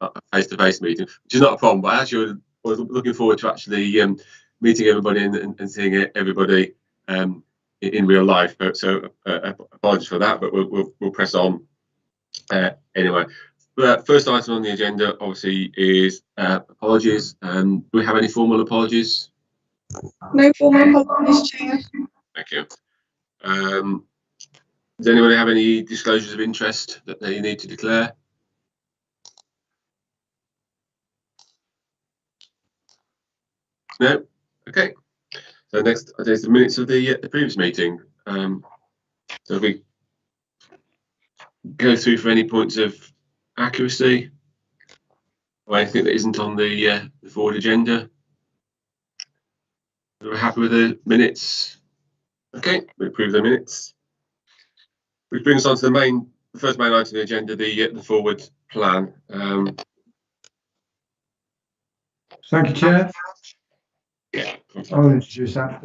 a face-to-face meeting, which is not a problem. But I actually was looking forward to actually meeting everybody and seeing everybody in real life. So apologies for that, but we'll press on anyway. First item on the agenda, obviously, is apologies. Do we have any formal apologies? No formal apologies, Chair. Thank you. Does anybody have any disclosures of interest that they need to declare? No? Okay. So next is the minutes of the previous meeting. So if we go through for any points of accuracy or anything that isn't on the forward agenda. We're happy with the minutes. Okay, we approve the minutes. Which brings us on to the first main item of the agenda, the forward plan. Thank you, Chair. Yeah. I'll introduce that.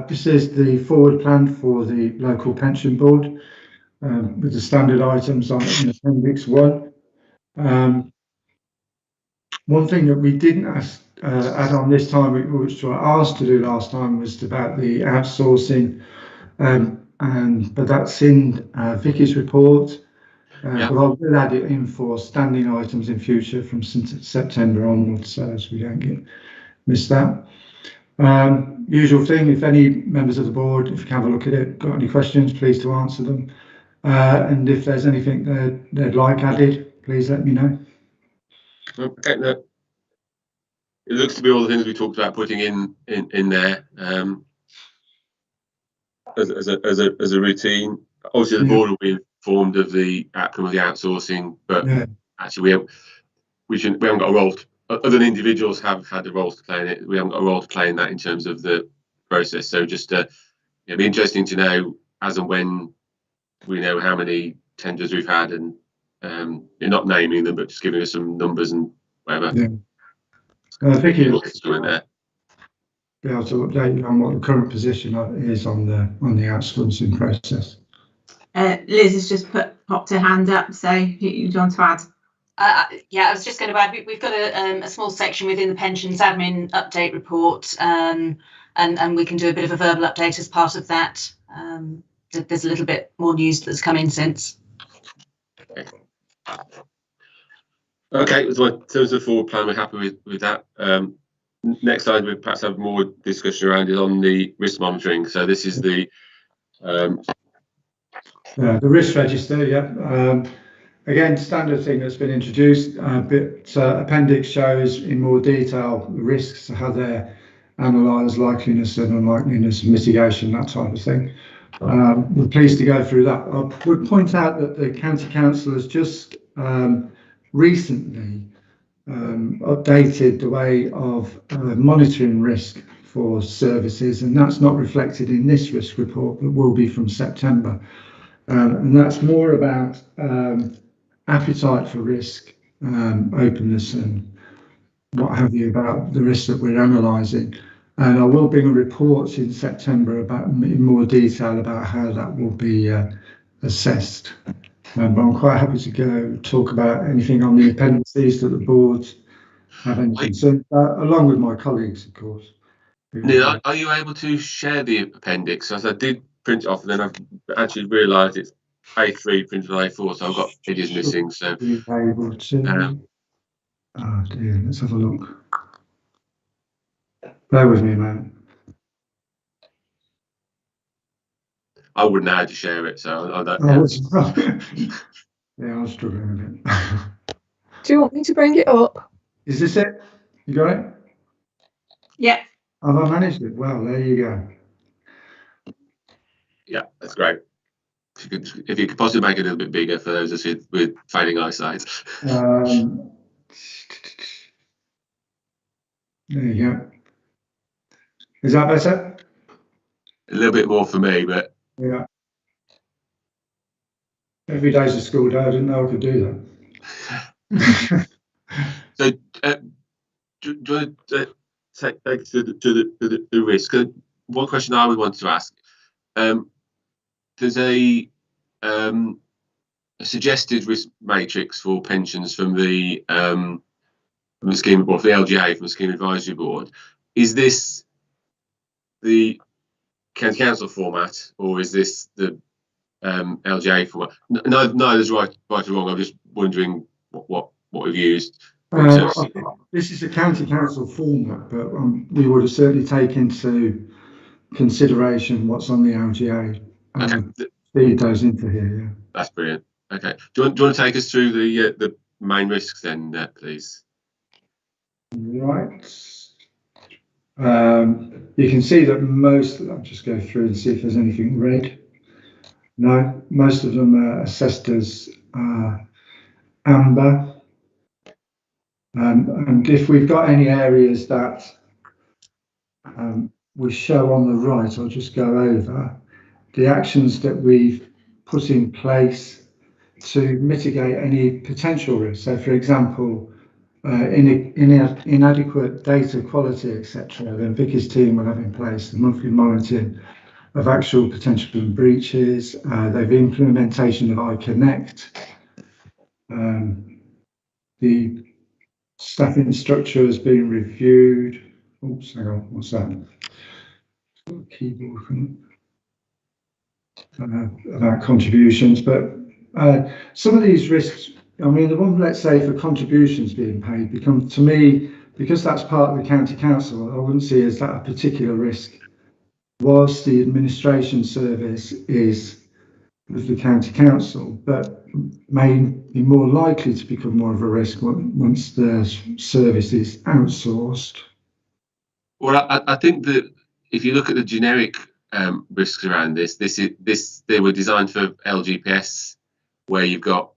This is the forward plan for the local pension board with the standard items on Appendix 1. One thing that we didn't add on this time, which we were asked to do last time, was about the outsourcing, but that's in Vicky's report. Yeah. But I will add it in for standing items in future from September onwards, so we don't miss that. Usual thing, if any members of the board, if you can have a look at it, got any questions, please to answer them. And if there's anything they'd like added, please let me know. Okay, no. It looks to be all the things we talked about putting in there as a routine. Obviously, the board will be informed of the outcome of the outsourcing, but actually we haven't got a role. Other individuals have had the roles to play in it. We haven't got a role to play in that in terms of the process. So just it'd be interesting to know as and when we know how many tenders we've had, and you're not naming them, but just giving us some numbers and whatever. Yeah. I think you'll in there. Be able to update you on what the current position is on the outsourcing process. Liz has just popped her hand up, so you want to add? Yeah, I was just going to add, we've got a small section within the pensions admin update report, and we can do a bit of a verbal update as part of that. There's a little bit more news that's come in since. Okay, so in terms of the forward plan, we're happy with that. Next slide, we perhaps have more discussion around it on the risk monitoring. So this is the risk register. Yeah. Again, standard thing that's been introduced, but appendix shows in more detail the risks, how they're analysed, likeliness and unlikeliness, mitigation, that type of thing. We're pleased to go through that. I would point out that the County Council has just recently updated the way of monitoring risk for services, and that's not reflected in this risk report, but will be from September. And that's more about appetite for risk, openness and what have you about the risks that we're analysing. And I will bring a report in September about in more detail about how that will be assessed. But I'm quite happy to go talk about anything on the appendices that the board have any concerns about, along with my colleagues, of course. Neil, are you able to share the appendix? As I did print it off, and then I've actually realised it's A3 printed on A4, so I've got pages missing. So be able to. Oh dear, let's have a look. Bear with me a moment. I wouldn't know how to share it, so I don't. Yeah, I'm struggling a bit. Do you want me to bring it up? Is this it? You got it? Yeah. Have I managed it? Well, there you go. Yeah, that's great. If you could possibly make it a little bit bigger for those of us with fading eyesight. There you go. Is that better? A little bit more for me, but yeah. Every day's a school day. I didn't know I could do that. So, do you want to take to the risk? One question I would want to ask: there's a suggested risk matrix for pensions from the scheme, or for the LGA, from the Scheme Advisory Board. Is this the county council format, or is this the LGA format? Neither is right or wrong. I'm just wondering what we've used. This is a county council format, but we would have certainly taken into consideration what's on the LGA and feed those into here. Yeah, that's brilliant. Okay, do you want to take us through the main risks then, please? Right. You can see that most. I'll just go through and see if there's anything red. No, most of them are assessed as amber. And if we've got any areas that we show on the right, I'll just go over the actions that we've put in place to mitigate any potential risks. So, for example, inadequate data quality, etc. Then Vicky's team will have in place the monthly monitoring of actual potential breaches. They've implementation of iConnect. The staffing structure has been reviewed. Oops, hang on, what's that? Keyboard about contributions, but some of these risks, I mean, the one, let's say, for contributions being paid, become, to me, because that's part of the county council, I wouldn't see as that a particular risk. Whilst the administration service is with the county council, but may be more likely to become more of a risk once the service is outsourced. Well, I think that if you look at the generic risks around this, they were designed for LGPS, where you've got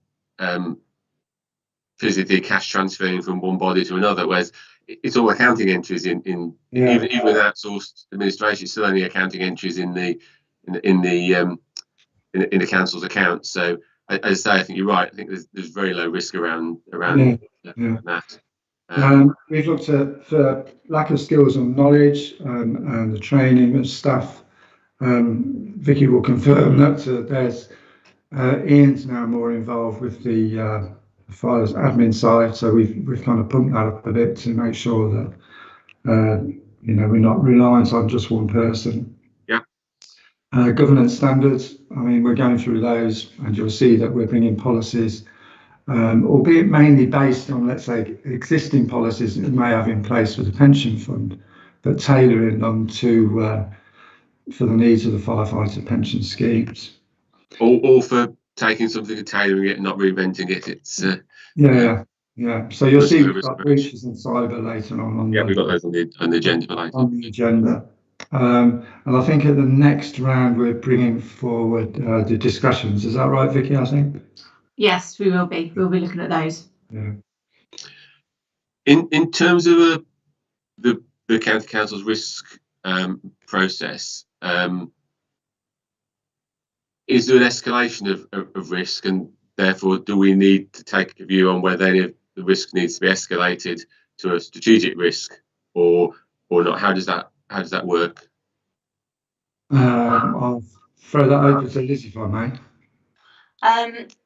physically cash transferring from one body to another, whereas it's all accounting entries even with outsourced administration, it's still only accounting entries in the council's accounts. So as I say, I think you're right. I think there's very low risk around that. We've looked at for lack of skills and knowledge and the training of staff. Vicky will confirm that there's Ian's now more involved with the files admin side, so we've kind of pumped that up a bit to make sure that we're not reliant on just one person. Yeah. Governance standards. I mean, we're going through those, and you'll see that we're bringing policies. Albeit mainly based on, let's say, existing policies that we may have in place for the pension fund, but tailoring them for the needs of the firefighter pension schemes. All for taking something and tailoring it and not reinventing it. It's yeah. So you'll see we've got breaches and cyber later on. We've got those on the agenda for later. On the agenda. And I think at the next round we're bringing forward the discussions. Is that right, Vicky? I think. Yes, we will be. We'll be looking at those. Yeah. In terms of the county council's risk process, is there an escalation of risk, and therefore do we need to take a view on whether any of the risk needs to be escalated to a strategic risk or not? How does that work? I'll throw that over to Liz, if I may.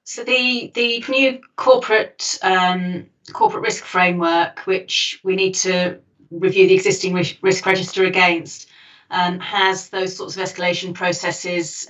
So the new corporate risk framework, which we need to review the existing risk register against, has those sorts of escalation processes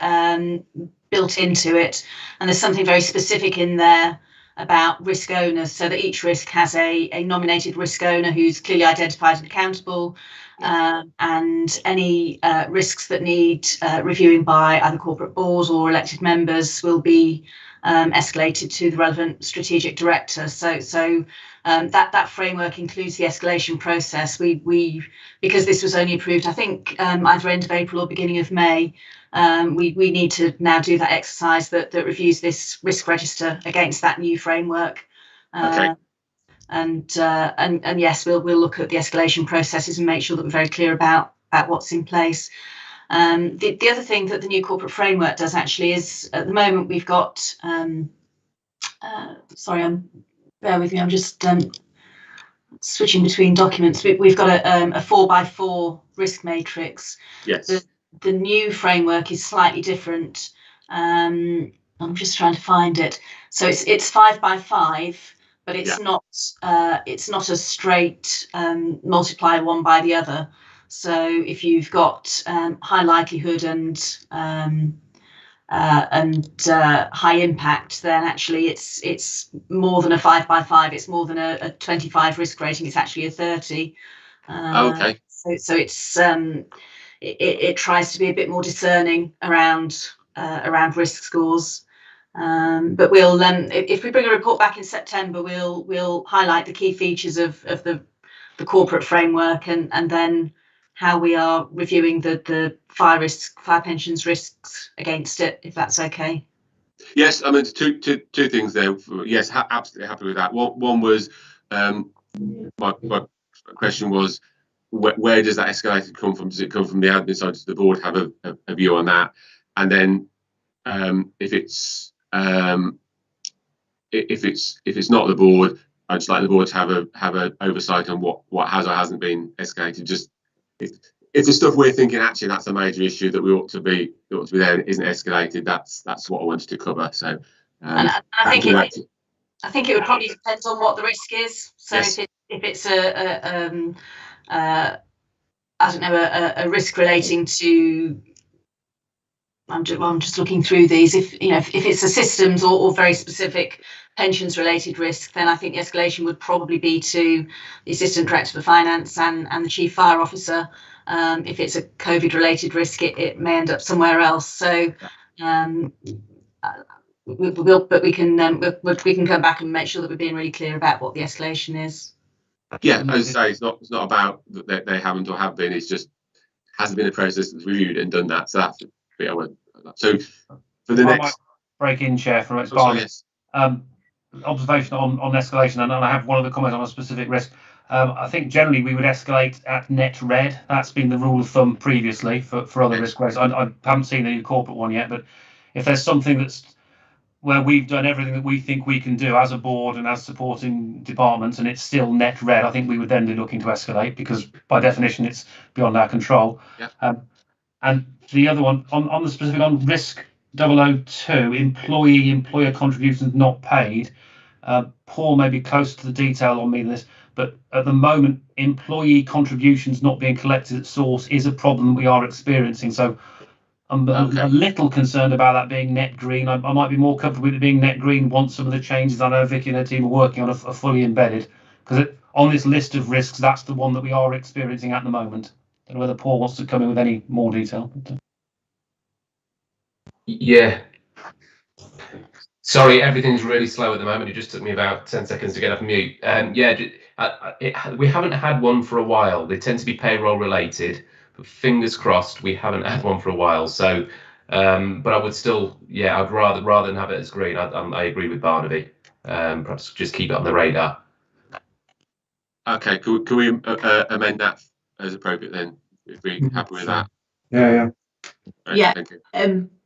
built into it, and there's something very specific in there about risk owners, so that each risk has a nominated risk owner who's clearly identified and accountable, and any risks that need reviewing by either corporate boards or elected members will be escalated to the relevant strategic director. So that framework includes the escalation process. We because this was only approved, I think, either end of April or beginning of May, we need to now do that exercise that reviews this risk register against that new framework. Okay. And yes, we'll look at the escalation processes and make sure that we're very clear about what's in place. The other thing that the new corporate framework does actually is, at the moment we've got, bear with me, I'm just switching between documents. We've got a 4x4 risk matrix. Yes. The new framework is slightly different. I'm just trying to find it. So it's 5 by 5, but it's not a straight multiply one by the other. So if you've got high likelihood and high impact, then actually it's more than a 5 by 5. It's more than a 25 risk rating. It's actually a 30. Okay. So it's it tries to be a bit more discerning around risk scores. But we'll if we bring a report back in September, we'll highlight the key features of the corporate framework and then how we are reviewing the fire pensions risks against it, if that's okay. Yes, I mean two things there. Yes, absolutely happy with that. One was my question was where does that escalation come from? Does it come from the admin side? Does the board have a view on that? And then if it's not the board, I'd just like the board to have a oversight on what has or hasn't been escalated. Just if the stuff we're thinking actually that's a major issue that we ought to be there and isn't escalated, that's what I wanted to cover. So and I think it would probably depend on what the risk is. So yes. if it's I don't know, a risk relating to, I'm just looking through these. If it's a systems or very specific pensions related risk, then I think the escalation would probably be to the Assistant Director for Finance and the Chief Fire Officer. If it's a COVID related risk, it may end up somewhere else. So we can come back and make sure that we're being really clear about what the escalation is. Yeah, as I say, it's not about that they haven't or have been. It's just hasn't been a process that's reviewed and done that. So that's the bit I want. So for the next break in, Chair, from its observation on escalation, and I have one other comment on a specific risk. I think generally we would escalate at net red. That's been the rule of thumb previously for other risk grades. I haven't seen the new corporate one yet, but if there's something that's where we've done everything that we think we can do as a board and as supporting departments, and it's still net red, I think we would then be looking to escalate because by definition it's beyond our control. Yeah. And the other one on the specific on risk 002, employer contributions not paid. Paul may be close to the detail on me in this, but at the moment, employee contributions not being collected at source is a problem we are experiencing. So I'm a little concerned about that being net green. I might be more comfortable with it being net green once some of the changes I know Vicky and her team are working on are fully embedded. Because on this list of risks, that's the one that we are experiencing at the moment. I don't know whether Paul wants to come in with any more detail. Yeah. Sorry, everything's really slow at the moment. It just took me about 10 seconds to get off mute. We haven't had one for a while. They tend to be payroll related, but fingers crossed we haven't had one for a while. So, but I would still, I'd rather than have it as green. I agree with Barnaby. Perhaps just keep it on the radar. Okay, can we amend that as appropriate then? If we're happy with that. Yeah. Right, Yeah. thank you.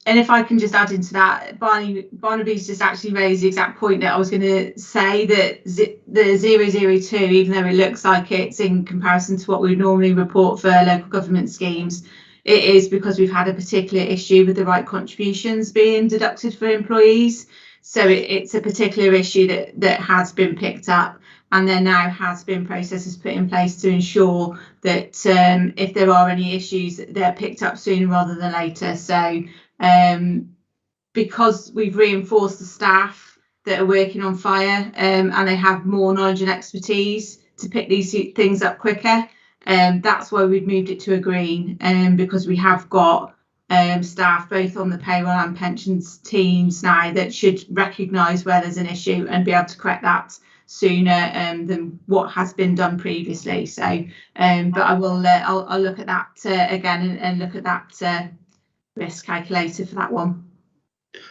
And if I can just add into that, Barnaby's just actually raised the exact point that I was going to say, that the 002, even though it looks like it's in comparison to what we would normally report for local government schemes, it is because we've had a particular issue with the right contributions being deducted for employees. So it's a particular issue that has been picked up, and there now has been processes put in place to ensure that if there are any issues, they're picked up sooner rather than later. So because we've reinforced the staff that are working on fire and they have more knowledge and expertise to pick these things up quicker, that's why we've moved it to a green, because we have got staff both on the payroll and pensions teams now that should recognise where there's an issue and be able to correct that sooner than what has been done previously. So but I will I'll look at that again and look at that risk calculator for that one.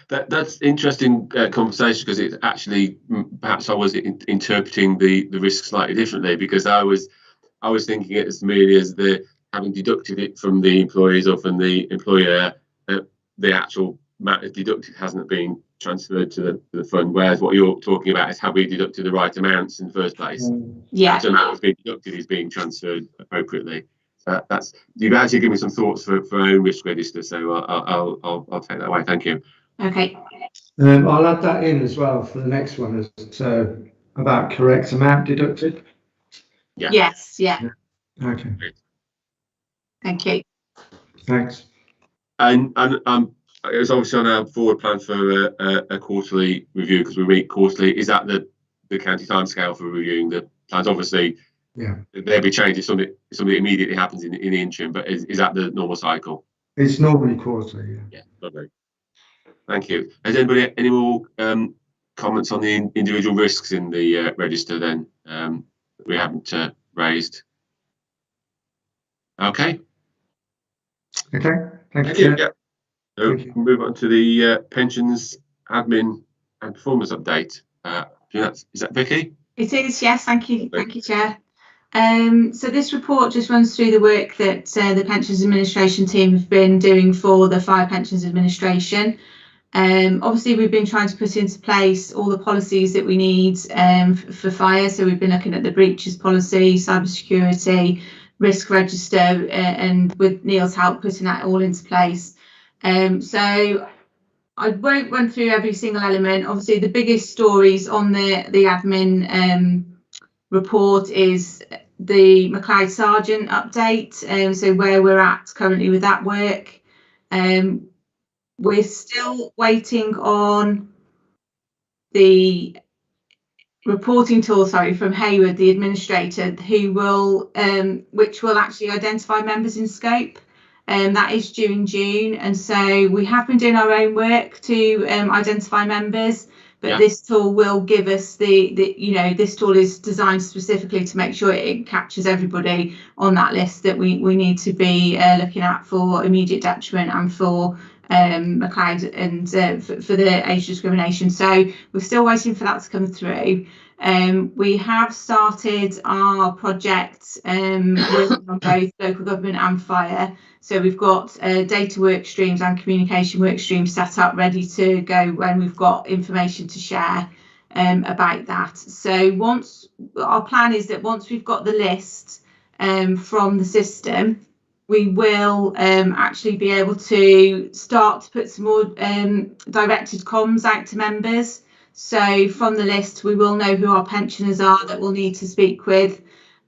That's interesting conversation, because it's actually perhaps I was interpreting the risk slightly differently, because I was thinking it as merely as the having deducted it from the employees or from the employer, the actual amount deducted hasn't been transferred to the fund, whereas what you're talking about is have we deducted the right amounts in the first place. Yeah, the amount that's being deducted is being transferred appropriately. That's you've actually given me some thoughts for our own risk register, so I'll take that away. Thank you. Okay. I'll add that in as well for the next one, as about correct amount deducted. Yeah. Yes, yeah. Okay, Thank you. thanks. And it was obviously on our forward plan for a quarterly review, because we meet quarterly. Is that the county timescale for reviewing the plans? Obviously, Yeah, there'll be changes. Something immediately happens in the interim, but is that the normal cycle? it's normally quarterly. Yeah. Yeah, lovely. Thank you. Has anybody any more comments on the individual risks in the register then that we haven't raised? Okay. Okay. Thank you. Thank you. Yeah. So Thank you. we'll move on to the pensions admin and performance update. Is that Vicky? It is, yes. Thank you. Thank you, Chair. So this report just runs through the work that the Pensions Administration team have been doing for the Fire Pensions Administration. Obviously, we've been trying to put into place all the policies that we need for fire. So we've been looking at the breaches policy, cybersecurity, risk register, and with Neil's help putting that all into place. So I won't run through every single element. Obviously, the biggest stories on the admin report is the McLeod Sargent update. So where we're at currently with that work. We're still waiting on the reporting tool, from Hayward, the administrator, who will, which will actually identify members in scope. That is due in June, and so we have been doing our own work to identify members. But this tool will give us this tool is designed specifically to make sure it captures everybody on that list that we need to be looking at for immediate detriment and for McLeod and for the age discrimination. So we're still waiting for that to come through. We have started our project working on both local government and fire. So we've got data work streams and communication work streams set up ready to go when we've got information to share about that. So our plan is that once we've got the list from the system, we will actually be able to start to put some more directed comms out to members. So from the list, we will know who our pensioners are that we'll need to speak with,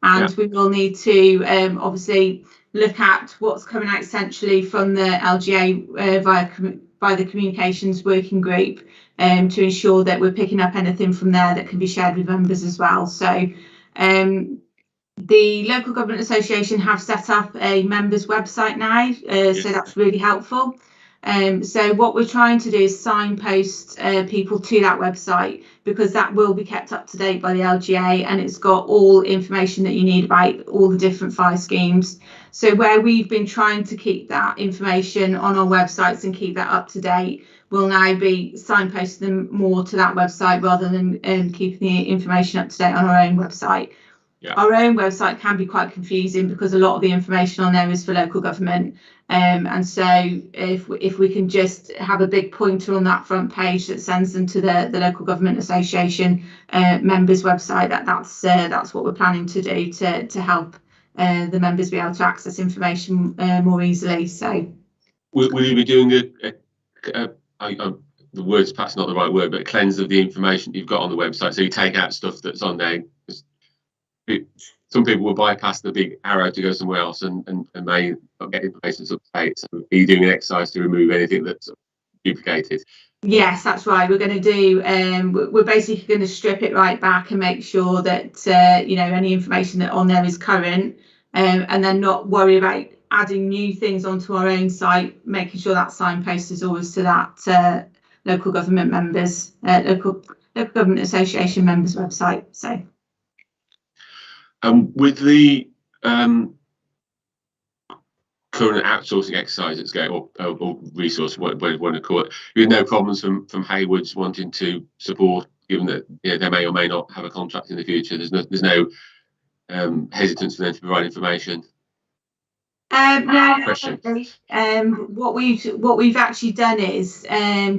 and we will need to obviously look at what's coming out centrally from the LGA via the communications working group to ensure that we're picking up anything from there that can be shared with members as well. So the Local Government Association have set up a members website now, so that's really helpful. So what we're trying to do is signpost people to that website, because that will be kept up to date by the LGA, and it's got all information that you need about all the different fire schemes. So where we've been trying to keep that information on our websites and keep that up to date, we'll now be signposting them more to that website rather than keeping the information up to date on our own website. Our own website can be quite confusing because a lot of the information on there is for local government, and so if we can just have a big pointer on that front page that sends them to the Local Government Association members website, that's what we're planning to do to help the members be able to access information more easily. So will you be doing the word's perhaps not the right word, but a cleanse of the information you've got on the website, so you take out stuff that's on there? Some people will bypass the big arrow to go somewhere else and may not get information that's up to date. So are you doing an exercise to remove anything that's duplicated? Yes, that's right. We're going to do. We're basically going to strip it right back and make sure that any information that on there is current, and then not worry about adding new things onto our own site. Making sure that signpost is always to that local government members, local government association members website. So. With the current outsourcing exercise that's going, or resource, whatever you want to call it, you have no problems from Hayward's wanting to support, given that they may or may not have a contract in the future. There's no hesitance for them to provide information. No, Question. what we've actually done is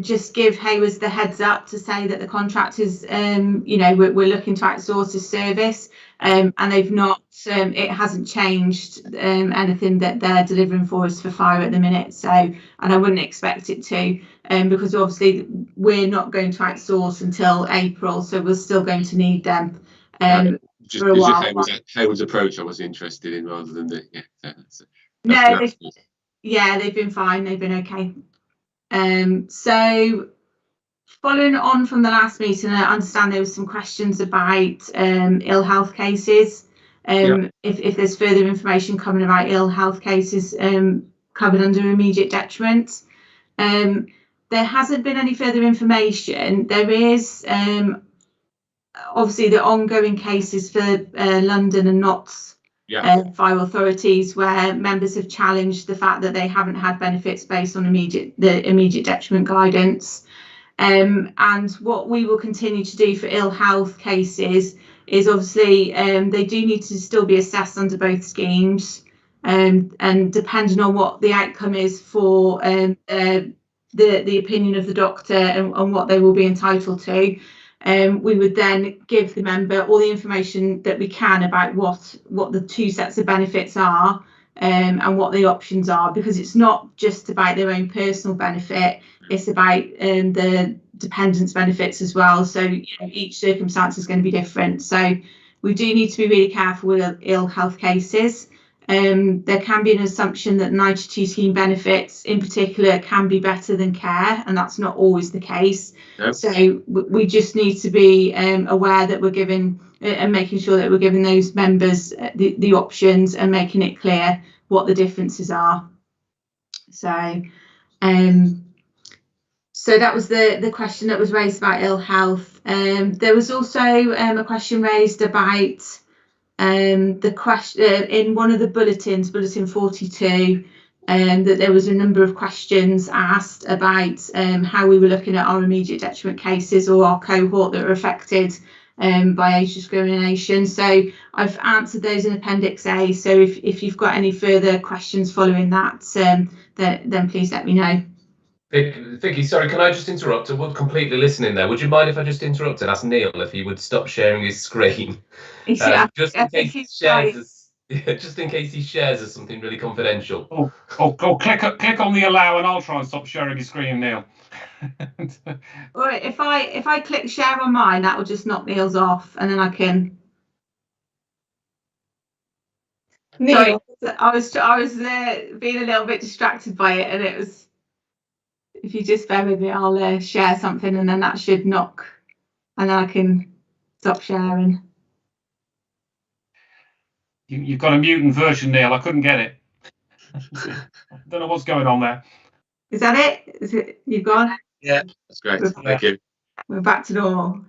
just give Haywards the heads up to say that the contractors, we're looking to outsource this service, and they've not. It hasn't changed anything that they're delivering for us for fire at the minute. So, and I wouldn't expect it to, because obviously we're not going to outsource until April, so we're still going to need them. Just, for a while. Haywards' approach I was interested in rather than the they've been fine. They've been okay. So following on from the last meeting, I understand there was some questions about ill health cases. If there's further information coming about ill health cases covered under immediate detriment. There hasn't been any further information. There is obviously the ongoing cases for London and Notts fire authorities, where members have challenged the fact that they haven't had benefits based on the immediate detriment guidance. And what we will continue to do for ill health cases is obviously they do need to still be assessed under both schemes, and depending on what the outcome is for the opinion of the doctor and what they will be entitled to. We would then give the member all the information that we can about what the two sets of benefits are, and what the options are, because it's not just about their own personal benefit, it's about the dependents' benefits as well. So each circumstance is going to be different. So we do need to be really careful with ill health cases. There can be an assumption that 92 scheme benefits in particular can be better than care, and that's not always the case. Yep. So we just need to be aware that we're giving and making sure that we're giving those members the options and making it clear what the differences are. So so that was the question that was raised about ill health. There was also a question raised about the question in one of the bulletins, bulletin 42, that there was a number of questions asked about how we were looking at our immediate detriment cases or our cohort that were affected by age discrimination. So I've answered those in Appendix A. So if you've got any further questions following that, then please let me know. Vicky, sorry, can I just interrupt? I was completely listening there. Would you mind if I just interrupted? Ask Neil if he would stop sharing his screen. Just in case he shares as something really confidential. Click on the allow and I'll try and stop sharing his screen, Neil. Well, if I click share on mine, that will just knock Neil's off, and then I can. Neil, sorry, I was being a little bit distracted by it, and it was. If you just bear with me, I'll share something, and then that should knock, and then I can stop sharing. You've got a mutant version, Neil. I couldn't get it. Don't know what's going on there. Is that it? Is it? You've gone? Yeah, that's great. Thank you. We're back to normal.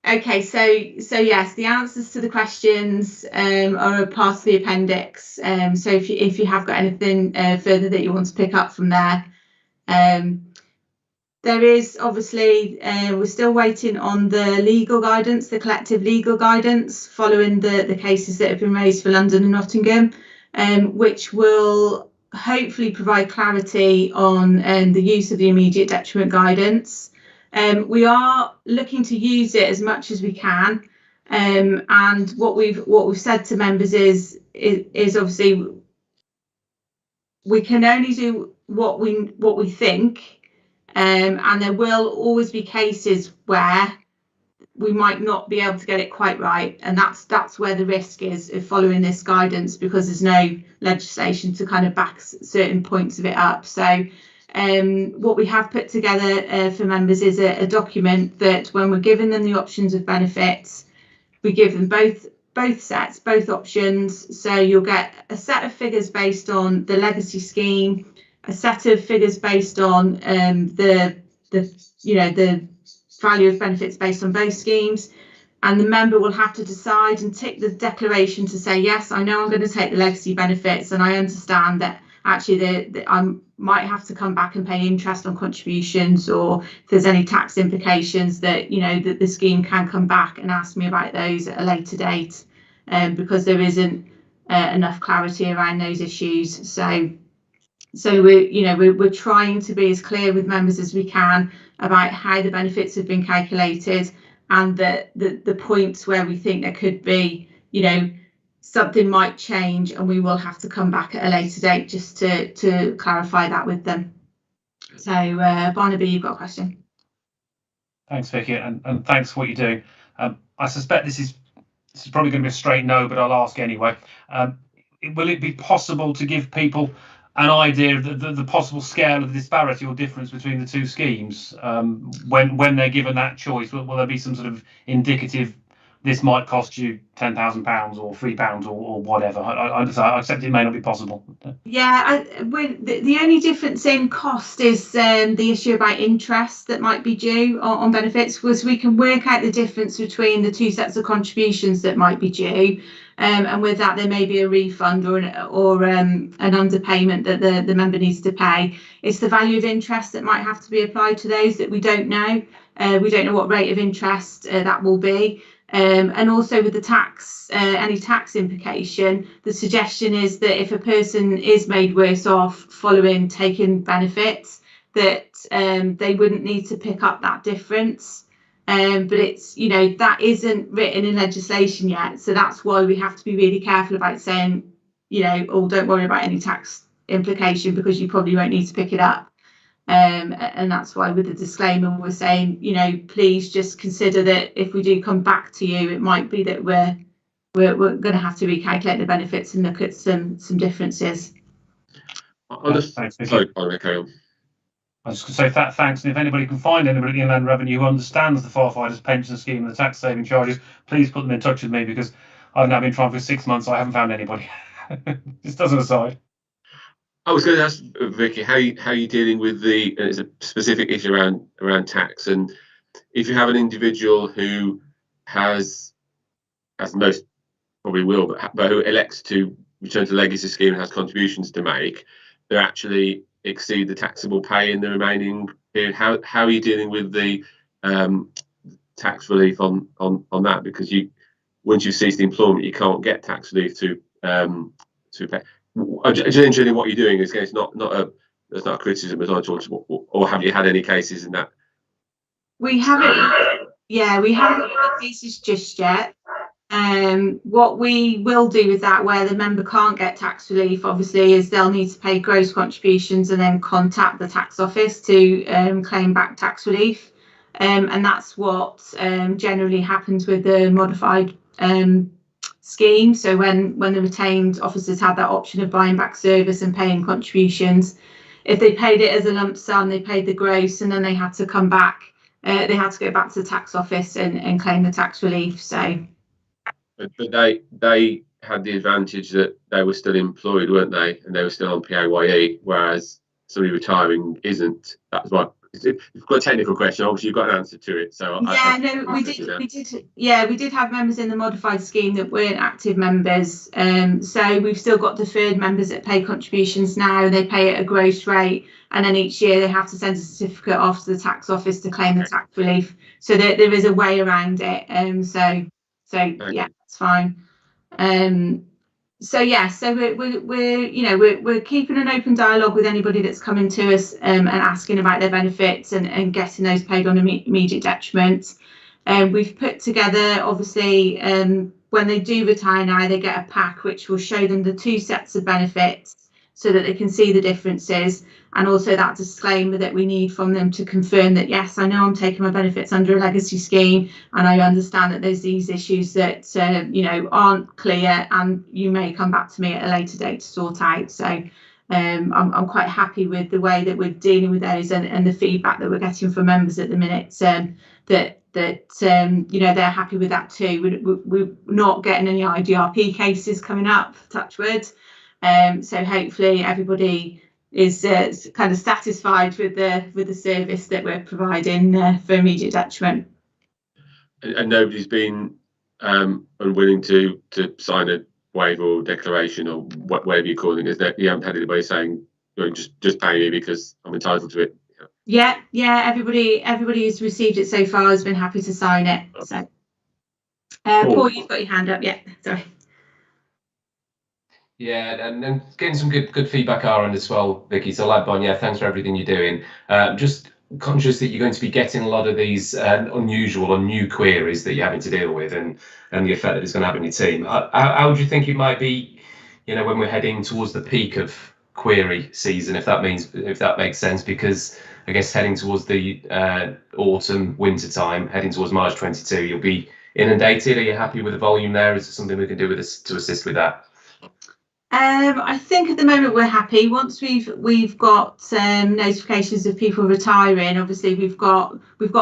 Okay, so yes, the answers to the questions are a part of the appendix. So if you have got anything further that you want to pick up from there, there is obviously we're still waiting on the legal guidance, the collective legal guidance following the cases that have been raised for London and Nottingham, which will hopefully provide clarity on the use of the immediate detriment guidance. We are looking to use it as much as we can, and what we've said to members is obviously we can only do what we think, and there will always be cases where we might not be able to get it quite right, and that's where the risk is of following this guidance, because there's no legislation to kind of back certain points of it up. So what we have put together for members is a document that when we're giving them the options of benefits, we give them both sets, both options. So you'll get a set of figures based on the legacy scheme, a set of figures based on the value of benefits based on both schemes, and the member will have to decide and tick the declaration to say, yes, I know I'm going to take the legacy benefits, and I understand that actually I might have to come back and pay interest on contributions, or if there's any tax implications that that the scheme can come back and ask me about those at a later date, because there isn't enough clarity around those issues. So we're trying to be as clear with members as we can about how the benefits have been calculated, and the points where we think there could be, something might change, and we will have to come back at a later date just to clarify that with them. So Barnaby, you've got a question. Thanks, Vicky, and thanks for what you're doing. I suspect this is probably going to be a straight no, but I'll ask anyway. Will it be possible to give people an idea of the possible scale of the disparity or difference between the two schemes when they're given that choice? Will there be some sort of indicative, this might cost you £10,000 or £3 or whatever? I accept it may not be possible. Yeah, the only difference in cost is the issue about interest that might be due on benefits, was we can work out the difference between the two sets of contributions that might be due. And with that, there may be a refund or an underpayment that the member needs to pay. It's the value of interest that might have to be applied to those that we don't know. We don't know what rate of interest that will be. And also with the tax, any tax implication, the suggestion is that if a person is made worse off following taking benefits, that they wouldn't need to pick up that difference. But it's, that isn't written in legislation yet. So that's why we have to be really careful about saying, oh, don't worry about any tax implication because you probably won't need to pick it up. And that's why with the disclaimer we're saying, please just consider that if we do come back to you, it might be that we're going to have to recalculate the benefits and look at some differences. Sorry, carry on. I was just going to say thanks, and if anybody can find anybody at the Inland Revenue who understands the firefighters' pension scheme and the tax saving charges, please put them in touch with me, because I've now been trying for 6 months. I haven't found anybody. Just as an aside. I was going to ask Vicky how you dealing with it's a specific issue around tax, and if you have an individual who has, as most probably will, but who elects to return to legacy scheme and has contributions to make, they actually exceed the taxable pay in the remaining period. How are you dealing with the tax relief on that? Because once you've ceased employment, you can't get tax relief to pay. Just interested in what you're doing. It's not a criticism at all. Or have you had any cases in that? We haven't. Yeah, we haven't got cases just yet. What we will do with that, where the member can't get tax relief, obviously, is they'll need to pay gross contributions and then contact the tax office to claim back tax relief. And that's what generally happens with the modified scheme. So when the retained officers had that option of buying back service and paying contributions, if they paid it as a lump sum, they paid the gross, and then they had to come back. They had to go back to the tax office and claim the tax relief. So. But they had the advantage that they were still employed, weren't they? And they were still on PAYE, whereas somebody retiring isn't. That's why you've got a technical question. Obviously, you've got an answer to it. So we did have members in the modified scheme that weren't active members. So we've still got deferred members that pay contributions now. They pay at a gross rate, and then each year they have to send a certificate off to the tax office to claim the tax relief. So there is a way around it. So yeah, it's fine. So we're keeping an open dialogue with anybody that's coming to us and asking about their benefits and getting those paid on immediate detriment. We've put together, obviously, when they do retire now, they get a pack which will show them the two sets of benefits so that they can see the differences, and also that disclaimer that we need from them to confirm that, yes, I know I'm taking my benefits under a legacy scheme, and I understand that there's these issues that aren't clear, and you may come back to me at a later date to sort out. So I'm quite happy with the way that we're dealing with those and the feedback that we're getting from members at the minute, that they're happy with that too. We're not getting any IDRP cases coming up, touch wood. So hopefully everybody is kind of satisfied with the service that we're providing for immediate detriment. And nobody's been unwilling to sign a waiver or declaration or whatever you're calling it. You haven't had anybody saying, just pay me because I'm entitled to it. Yeah. Everybody who's received it so far has been happy to sign it. Okay. So, Paul, you've got your hand up. Yeah, sorry. Yeah, and getting some good feedback our end as well, Vicky. So, Ladbon, yeah, thanks for everything you're doing. Just conscious that you're going to be getting a lot of these unusual or new queries that you're having to deal with, and the effect that it's going to have on your team. How would you think it might be, when we're heading towards the peak of query season, if that makes sense? Because I guess heading towards the autumn, winter time, heading towards March 22, you'll be inundated. Are you happy with the volume there? Is there something we can do with this to assist with that? I think at the moment we're happy. Once we've got notifications of people retiring, obviously we've got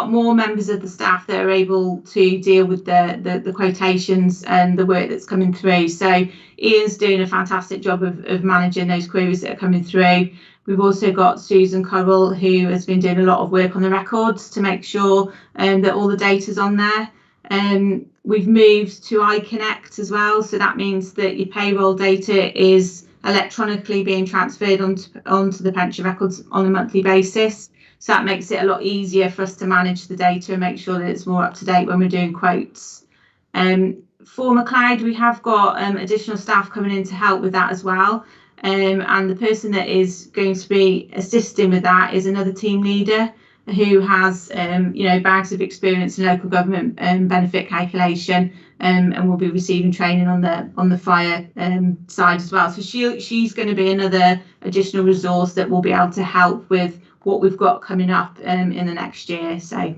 more members of the staff that are able to deal with the quotations and the work that's coming through. So Ian's doing a fantastic job of managing those queries that are coming through. We've also got Susan Correll, who has been doing a lot of work on the records to make sure that all the data's on there. We've moved to iConnect as well, so that means that your payroll data is electronically being transferred onto the pension records on a monthly basis. So that makes it a lot easier for us to manage the data and make sure that it's more up to date when we're doing quotes. For McLeod, we have got additional staff coming in to help with that as well. And the person that is going to be assisting with that is another team leader who has bags of experience in local government benefit calculation, and will be receiving training on the fire side as well. So she's going to be another additional resource that will be able to help with what we've got coming up in the next year. So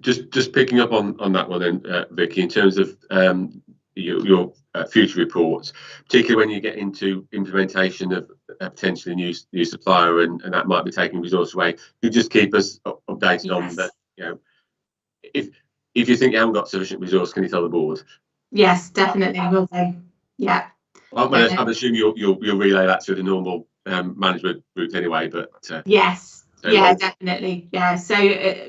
just picking up on that one then, Vicky, in terms of your future reports, particularly when you get into implementation of a potentially new supplier, and that might be taking resource away, you just keep us updated. Yes. On that. If you think you haven't got sufficient resource, can you tell the board? Yes, definitely, will do. Yeah. I'm assuming you'll relay that to the normal management route anyway, but yes. Yeah, definitely. Yeah, so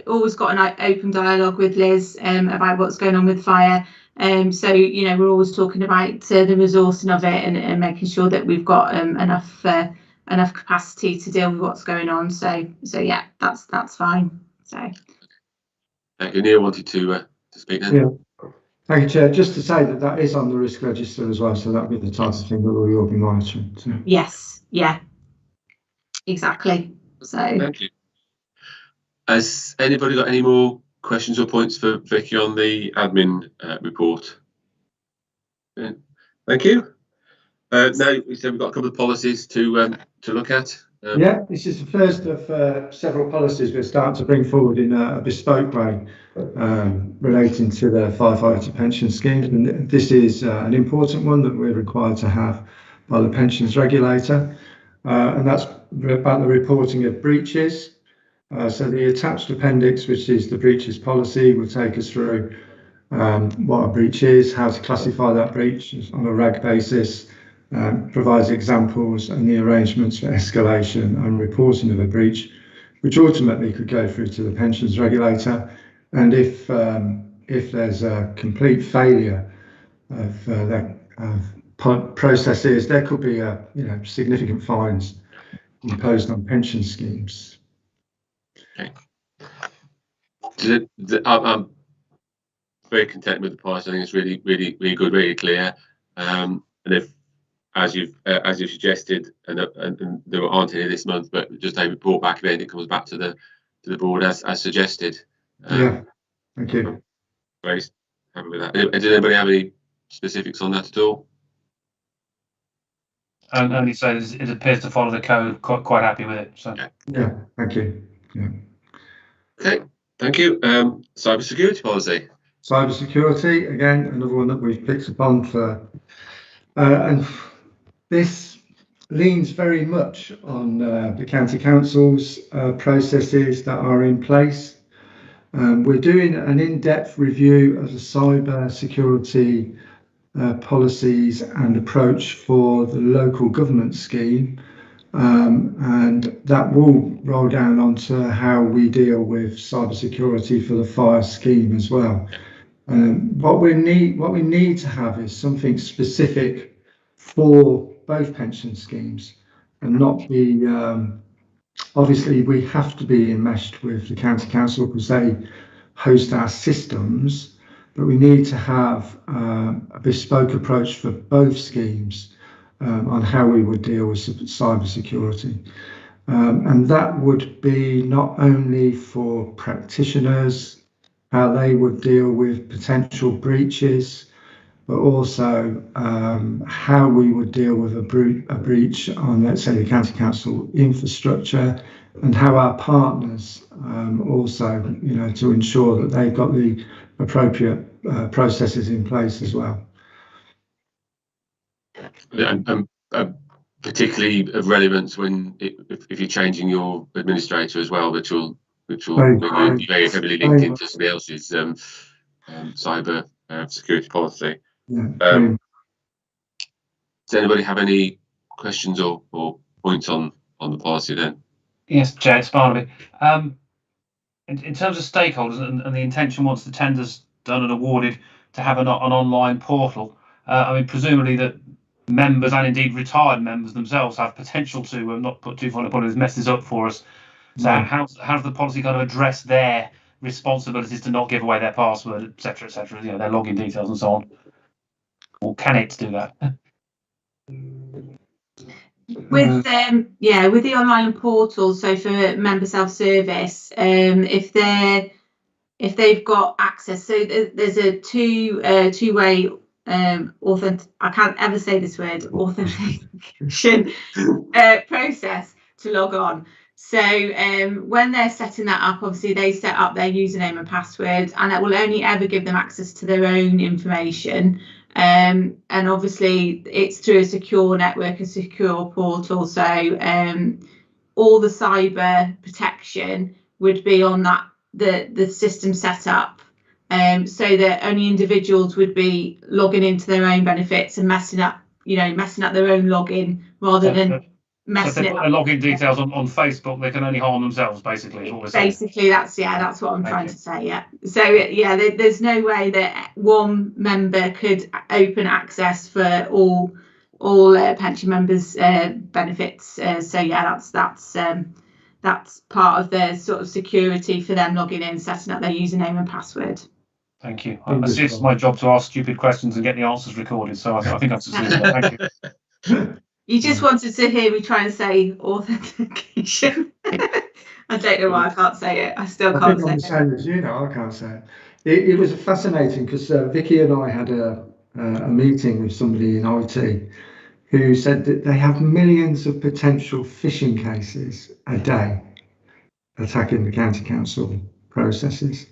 always got an open dialogue with Liz about what's going on with fire. So we're always talking about the resourcing of it and making sure that we've got enough capacity to deal with what's going on. So yeah, that's fine. So thank you. Neil wanted to speak then. Yeah, thank you, Chair. Just to say that is on the risk register as well, so that'll be the type of thing that we'll be monitoring. So. Yes, yeah, exactly. So thank you. Has anybody got any more questions or points for Vicky on the admin report? Yeah. Thank you. Now we said we've got a couple of policies to look at. Yeah, this is the first of several policies we're starting to bring forward in a bespoke way relating to the firefighter pension schemes. And this is an important one that we're required to have by the pensions regulator, and that's about the reporting of breaches. So the attached appendix, which is the breaches policy, will take us through what a breach is, how to classify that breach on a RAG basis, provides examples and the arrangements for escalation and reporting of a breach, which ultimately could go through to the pensions regulator. And if there's a complete failure of processes, there could be significant fines imposed on pension schemes. Okay. I'm very content with the policy. I think it's really good, really clear. And if, as you've suggested, and there aren't any this month, but just a report back if it comes back to the board as suggested. Yeah, thank you. Very happy with that. Did anybody have any specifics on that at all? Only say it appears to follow the code. Quite happy with it. So yeah, thank you. Yeah. Okay, thank you. Cybersecurity policy. Cybersecurity, again, another one that we've picked up on for, and this leans very much on the county council's processes that are in place. We're doing an in-depth review of the cybersecurity policies and approach for the local government scheme, and that will roll down onto how we deal with cybersecurity for the fire scheme as well. What we need to have is something specific for both pension schemes, and not be obviously we have to be enmeshed with the county council because they host our systems, but we need to have a bespoke approach for both schemes on how we would deal with cyber security. And that would be not only for practitioners, how they would deal with potential breaches, but also how we would deal with a breach on, let's say, the county council infrastructure, and how our partners also, to ensure that they've got the appropriate processes in place as well. And particularly of relevance when if you're changing your administrator as well, which will be very heavily linked into somebody else's cyber security policy. Yeah, does anybody have any questions or points on the policy then? Yes, Jay, it's Barnaby. In terms of stakeholders and the intention once the tender's done and awarded to have an online portal, I mean, presumably that members and indeed retired members themselves have potential to not put too fine a point, mess this up for us. So how does the policy kind of address their responsibilities to not give away their password, etc., their login details and so on? Or can it do that? With the online portal, so for member self-service, if they've got access, so there's a two-way I can't ever say this word, authentication process to log on. So when they're setting that up, obviously they set up their username and password, and it will only ever give them access to their own information. And obviously it's through a secure network, a secure portal. So all the cyber protection would be on that the system set up. So that only individuals would be logging into their own benefits and messing up their own login rather than messing it up. Their login details on Facebook, they can only harm themselves, basically. Is what we're saying. Basically, that's what I'm trying to say. Yeah. So there's no way that one member could open access for all pension members' benefits. That's part of the sort of security for them logging in, setting up their username and password. Thank you. It's my job to ask stupid questions and get the answers recorded. So I think that's thank you. You just wanted to hear me try and say authentication. I don't know why I can't say it. I still can't say it. I'm the same as you. I can't say it. It was fascinating because Vicky and I had a meeting with somebody in IT who said that they have millions of potential phishing cases a day attacking the county council processes.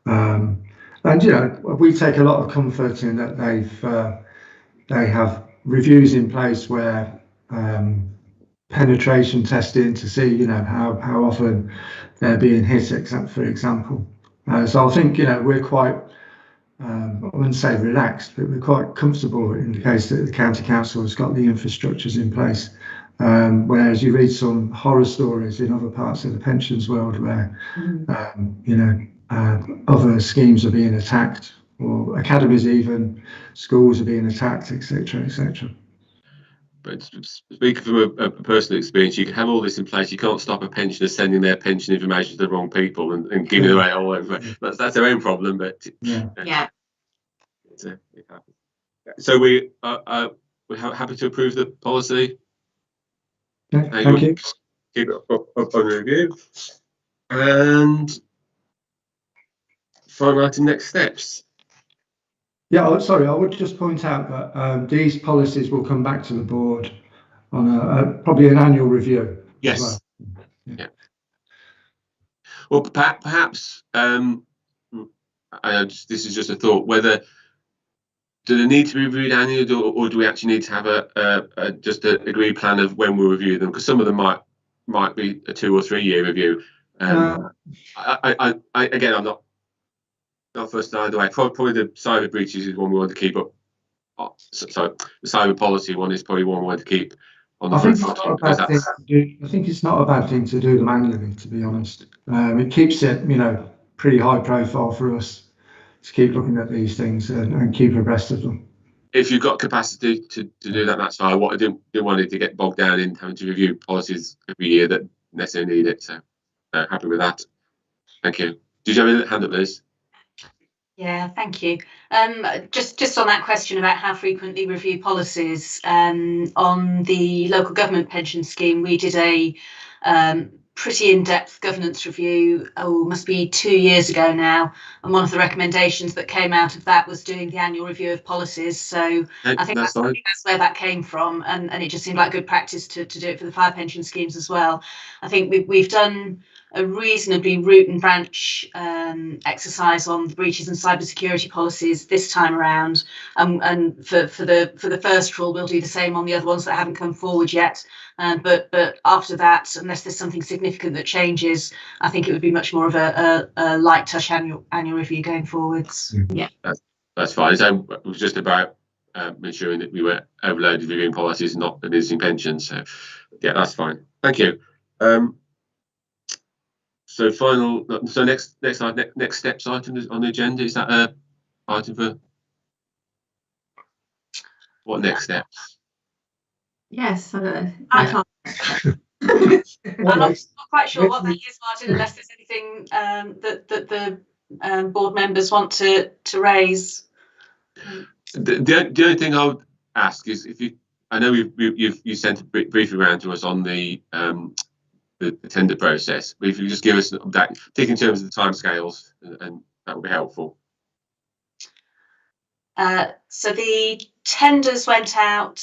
And we take a lot of comfort in that they have reviews in place where penetration testing to see how often they're being hit, for example. So I think we're quite I wouldn't say relaxed, but we're quite comfortable in the case that the county council has got the infrastructures in place. Whereas you read some horror stories in other parts of the pensions world where other schemes are being attacked, or academies, even schools are being attacked, etc., etc. But speaking from a personal experience, you can have all this in place. You can't stop a pensioner sending their pension information to the wrong people and giving it away all over. That's their own problem. But yeah. It happens. So we're happy to approve the policy. Thank you. Keep it up on review. And finalising next steps. Yeah, sorry, I would just point out that these policies will come back to the board on probably an annual review. Yes. As well. Yeah. Well, perhaps this is just a thought. Whether do they need to be reviewed annually, or do we actually need to have just an agreed plan of when we'll review them? Because some of them might be a 2 or 3 year review. I'm not first either way. Probably the cyber breaches is one we want to keep up. So the cyber policy one is probably one we want to keep on the front foot. I think it's not a bad thing to do them annually, to be honest. It keeps it, pretty high profile for us to keep looking at these things and keep abreast of them. If you've got capacity to do that, that's fine. What I didn't want it to get bogged down in having to review policies every year that necessarily need it. So happy with that. Thank you. Did you have a hand up, Liz? Yeah, thank you. Just on that question about how frequently review policies, on the local government pension scheme, we did a pretty in-depth governance review, must be 2 years ago now, and one of the recommendations that came out of that was doing the annual review of policies. So I think that's where that came from, and it just seemed like good practice to do it for the fire pension schemes as well. I think we've done a reasonably root and branch exercise on the breaches and cybersecurity policies this time around, and for the first rule we'll do the same on the other ones that haven't come forward yet. But after that, unless there's something significant that changes, I think it would be much more of a light touch annual review going forwards. Yeah, that's fine. So it was just about ensuring that we were overloaded reviewing policies, not administering pensions. So yeah, that's fine. Thank you. So next steps item on the agenda, is that a item for what next steps? yes, I I'm not quite sure what that is, Martin, unless there's anything that the board members want to raise. The only thing I would ask is if I know you sent a briefing around to us on the tender process, but if you just give us an update, particularly in terms of the timescales, and that would be helpful. So the tenders went out.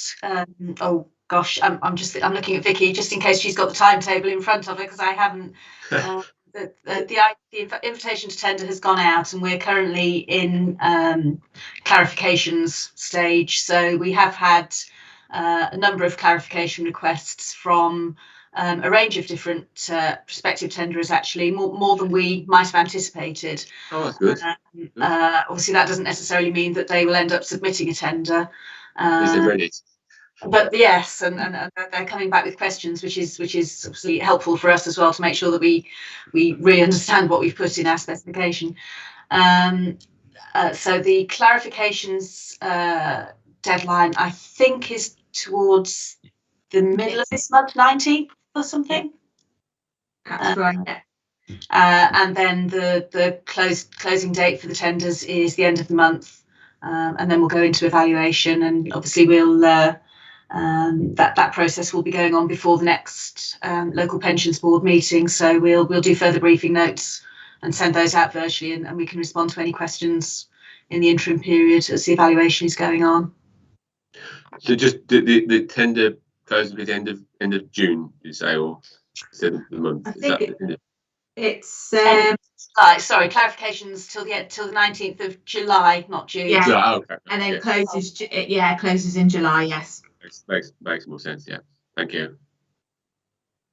Oh gosh, I'm looking at Vicky just in case she's got the timetable in front of her, because I haven't. The invitation to tender has gone out, and we're currently in clarifications stage. So we have had a number of clarification requests from a range of different prospective tenderers, actually, more than we might have anticipated. Oh, that's good. Obviously, that doesn't necessarily mean that they will end up submitting a tender. Is it ready? But yes, and they're coming back with questions, which is obviously helpful for us as well to make sure that we really understand what we've put in our specification. So the clarifications deadline, I think, is towards the middle of this month, 19th or something. That's right. And then the closing date for the tenders is the end of the month, and then we'll go into evaluation, and obviously we'll that process will be going on before the next local pensions board meeting. So we'll do further briefing notes and send those out virtually, and we can respond to any questions in the interim period as the evaluation is going on. So just the tender closes at the end of June, you say, or instead of the month? I think it's sorry, clarifications till the 19th of July, not June. Yeah. July, okay. And then closes in July. Yes. Makes more sense. Yeah. Thank you.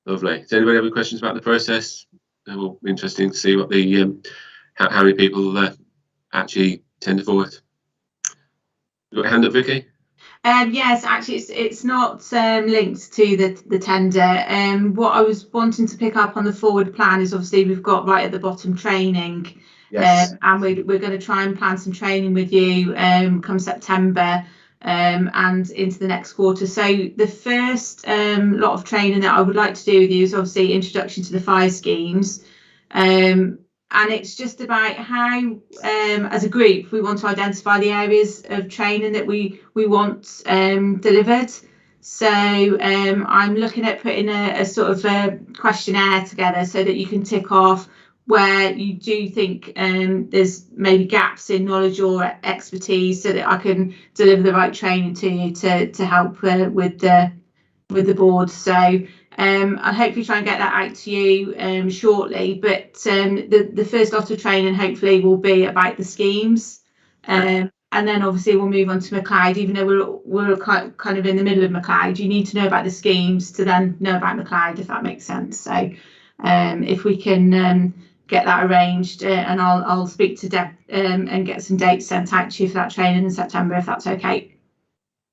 Lovely. Does anybody have any questions about the process? It will be interesting to see what the how many people actually tender for it. You got a hand up, Vicky? Yes, actually, it's not linked to the tender. What I was wanting to pick up on the forward plan is obviously we've got right at the bottom training, yes. And we're going to try and plan some training with you come September and into the next quarter. So the first lot of training that I would like to do with you is obviously introduction to the fire schemes. And it's just about how, as a group, we want to identify the areas of training that we want delivered. So I'm looking at putting a sort of a questionnaire together so that you can tick off where you do think there's maybe gaps in knowledge or expertise, so that I can deliver the right training to you to help with the board. So I'll hopefully try and get that out to you shortly, but the first lot of training hopefully will be about the schemes, and then obviously we'll move on to McLeod. Even though we're kind of in the middle of McLeod, you need to know about the schemes to then know about McLeod, if that makes sense. So if we can get that arranged, and I'll speak to Deb and get some dates sent out to you for that training in September, if that's okay.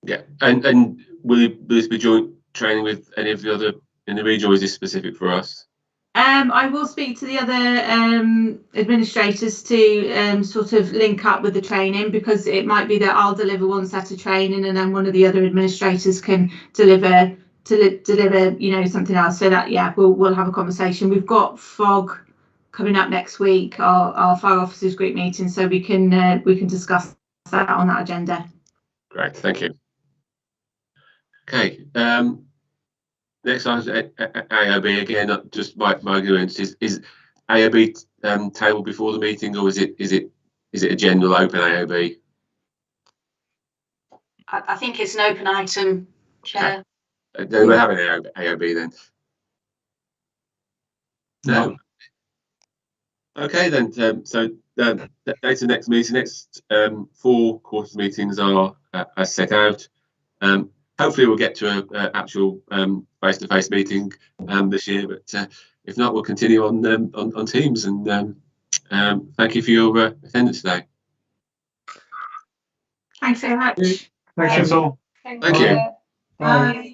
Yeah, and will this be joint training with any of the other in the region, or is this specific for us? I will speak to the other administrators to sort of link up with the training, because it might be that I'll deliver one set of training and then one of the other administrators can deliver something else. So that we'll have a conversation. We've got fog coming up next week, our fire officers group meeting, so we can discuss that on that agenda. Great, thank you. Okay, next item is AOB again. Just my ignorance is AOB tabled before the meeting, or is it a general open AOB? I think it's an open item, Chair. Do we have an AOB then? No. Okay then. So date of next meeting, next 4 quarters meetings are as set out. Hopefully we'll get to an actual face-to-face meeting this year, but if not, we'll continue on Teams. And thank you for your attendance today. Thanks very much. Thanks all. Thank you. Bye.